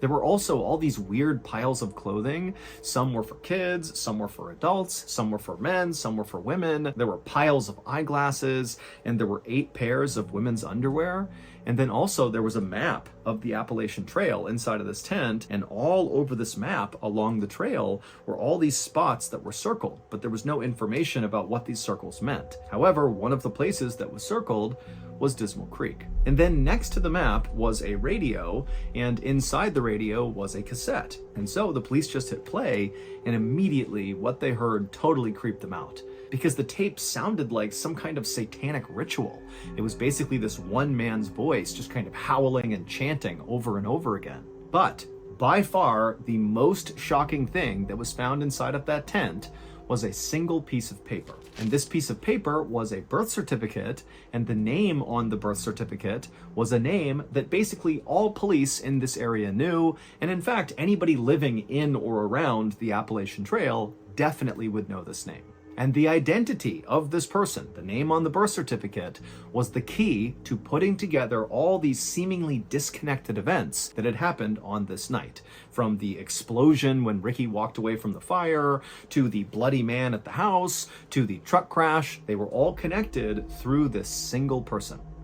There were also all these weird piles of clothing. Some were for kids, some were for adults, some were for men, some were for women. There were piles of eyeglasses, and there were 8 pairs of women's underwear. And then also there was a map of the Appalachian Trail inside of this tent, and all over this map along the trail were all these spots that were circled, but there was no information about what these circles meant. However, one of the places that was circled was Dismal Creek. And then next to the map was a radio, and inside the radio was a cassette. And so the police just hit play, and immediately what they heard totally creeped them out, because the tape sounded like some kind of satanic ritual. It was basically this one man's voice just kind of howling and chanting over and over again. But by far, the most shocking thing that was found inside of that tent was a single piece of paper. And this piece of paper was a birth certificate, and the name on the birth certificate was a name that basically all police in this area knew, and in fact, anybody living in or around the Appalachian Trail definitely would know this name. And the identity of this person, the name on the birth certificate, was the key to putting together all these seemingly disconnected events that had happened on this night. From the explosion when Ricky walked away from the fire, to the bloody man at the house, to the truck crash, they were all connected through this single person.